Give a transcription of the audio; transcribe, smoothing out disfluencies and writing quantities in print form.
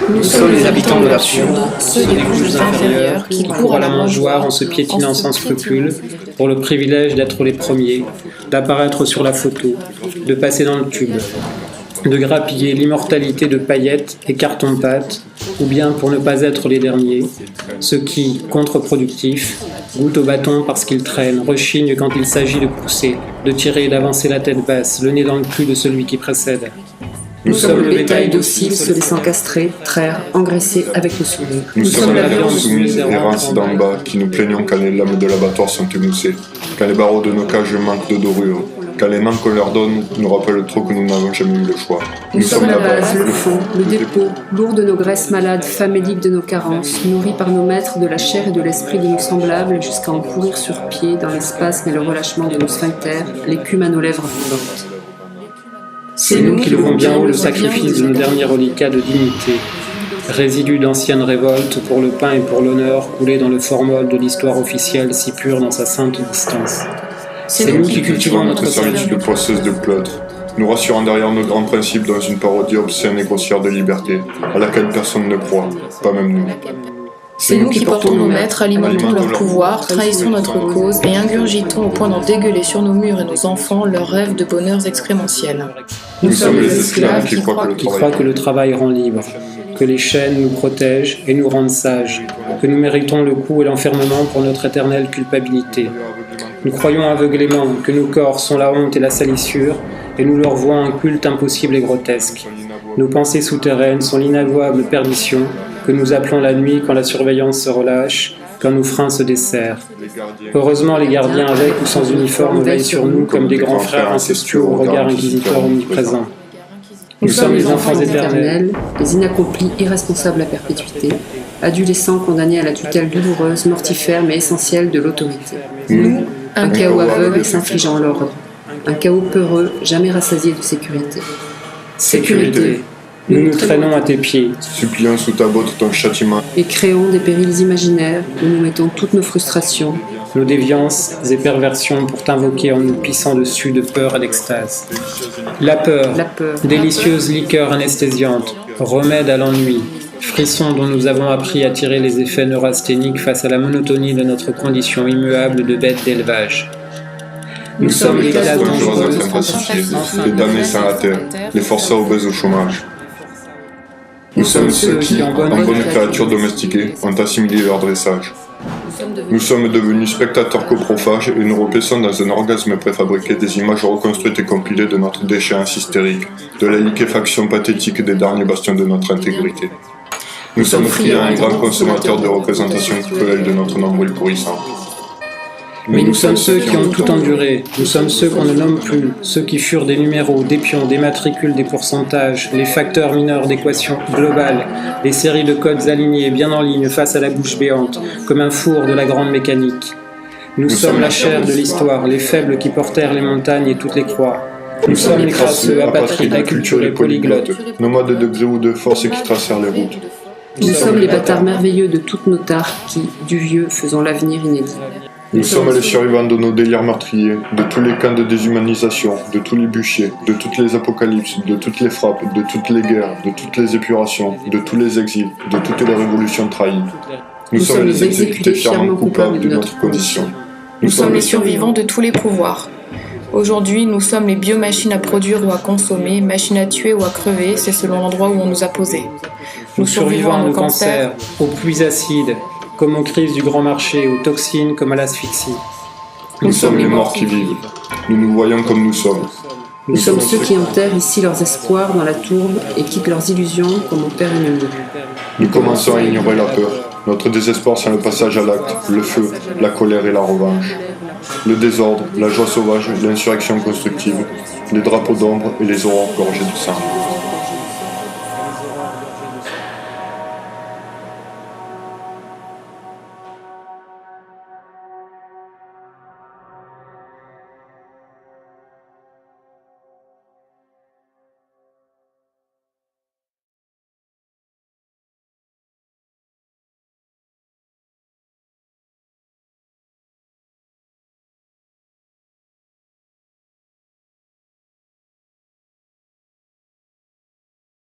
Nous sommes les habitants de l'absurde, ceux des couches inférieures qui courent à la mangeoire en se piétinant sans scrupule pour le privilège d'être les premiers, d'apparaître sur la photo, de passer dans le tube, de grappiller l'immortalité de paillettes et carton-pâte, ou bien pour ne pas être les derniers, ceux qui, contre-productifs, goûtent au bâton parce qu'ils traînent, rechignent quand il s'agit de pousser, de tirer et d'avancer la tête basse, le nez dans le cul de celui qui précède. Nous sommes le bétail docile se laissant castrer, traire, engraisser avec le sourire. Nous sommes la viande soumise et errance d'en bas, qui nous plaignons quand les lames de l'abattoir sont émoussées, quand les barreaux de nos cages manquent de dorure, quand les noms qu'on leur donne nous rappellent trop que nous n'avons jamais eu le choix. Nous sommes la base, le fond, le dépôt, lourd de nos graisses malades, faméliques de nos carences, nourris par nos maîtres de la chair et de l'esprit de nos semblables, jusqu'à en pourrir sur pied dans l'espace et le relâchement de nos sphincters, l'écume à nos lèvres fondantes. C'est nous qui levons bien haut le sacrifice de nos derniers reliquats de dignité, résidus d'anciennes révoltes pour le pain et pour l'honneur coulés dans le formol de l'histoire officielle si pure dans sa sainte distance. C'est nous qui cultivons notre service de poisseuse de pleutre, nous rassurant derrière nos grands principes dans une parodie obscène et grossière de liberté, à laquelle personne ne croit, pas même nous. C'est nous qui portons nos maîtres, alimentons leur pouvoir, trahissons notre cause et ingurgitons au point d'en dégueuler sur nos murs et nos enfants leurs rêves de bonheurs excrémentiels. Nous sommes les esclaves qui croient que le travail rend libre, que les chaînes nous protègent et nous rendent sages, que nous méritons le coup et l'enfermement pour notre éternelle culpabilité. Nous croyons aveuglément que nos corps sont la honte et la salissure, et nous leur vouons un culte impossible et grotesque. Nos pensées souterraines sont l'inavouable perdition que nous appelons la nuit quand la surveillance se relâche, quand nos freins se desserrent. Heureusement, les gardiens avec ou sans uniforme veillent sur nous comme des grands frères incestueux au regard inquisiteur omniprésent. Nous sommes les enfants éternels, les inaccomplis irresponsables à perpétuité, adolescents condamnés à la tutelle douloureuse, mortifère mais essentielle de l'autorité. Nous, un chaos aveugle et s'infligeant l'ordre, un chaos peureux, jamais rassasié de sécurité. Sécurité. Nous nous traînons à tes pieds, suppliant sous ta botte ton châtiment, et créons des périls imaginaires où nous mettons toutes nos frustrations, nos déviances et perversions pour t'invoquer en nous pissant dessus de peur et d'extase. La peur, délicieuse liqueur anesthésiante, remède à l'ennui, frisson dont nous avons appris à tirer les effets neurasthéniques face à la monotonie de notre condition immuable de bête d'élevage. Nous sommes les classes dangereuses, les damnés sans la terre, les forçats obèses au chômage. Nous sommes ceux qui, en bonnes créatures domestiquées, ont assimilé leur dressage. Nous sommes devenus spectateurs coprophages et nous repaissons dans un orgasme préfabriqué des images reconstruites et compilées de notre déchéance hystérique, de la liquéfaction pathétique des derniers bastions de notre intégrité. Nous sommes friands et grands consommateurs de représentations cruelles de notre nombril pourrissant. Mais nous sommes ceux qui ont tout enduré, nous sommes ceux qu'on ne nomme plus, ceux qui furent des numéros, des pions, des matricules, des pourcentages, les facteurs mineurs d'équations globales, les séries de codes alignés bien en ligne face à la bouche béante, comme un four de la grande mécanique. Nous sommes la chair de l'histoire, les faibles qui portèrent les montagnes et toutes les croix. Nous sommes les crasseux, apatrides, acculturés, polyglottes, nomades de gré ou de force qui tracèrent les routes. Nous sommes les bâtards merveilleux de toutes nos tares qui, du vieux, faisons l'avenir inédit. Nous sommes les survivants de nos délires meurtriers, de tous les camps de déshumanisation, de tous les bûchers, de toutes les apocalypses, de toutes les frappes, de toutes les guerres, de toutes les épurations, de tous les exils, de toutes les révolutions trahies. Nous sommes les exécutés fièrement coupables de notre condition. Nous sommes les survivants de tous les pouvoirs. Aujourd'hui, nous sommes les biomachines à produire ou à consommer, machines à tuer ou à crever, c'est selon l'endroit où on nous a posés. Nous survivons à nos cancers, aux pluies acides, comme aux crises du grand marché, aux toxines comme à l'asphyxie. Nous sommes les morts qui vivent. Nous nous voyons comme nous sommes. Nous sommes ceux qui enterrent ici leurs espoirs dans la tourbe et quittent leurs illusions comme au père ennemi. Nous commençons à ignorer la peur. Notre désespoir, c'est le passage à l'acte, le feu, la colère et la revanche. Le désordre, la joie sauvage, l'insurrection constructive, les drapeaux d'ombre et les aurores gorgées de sang.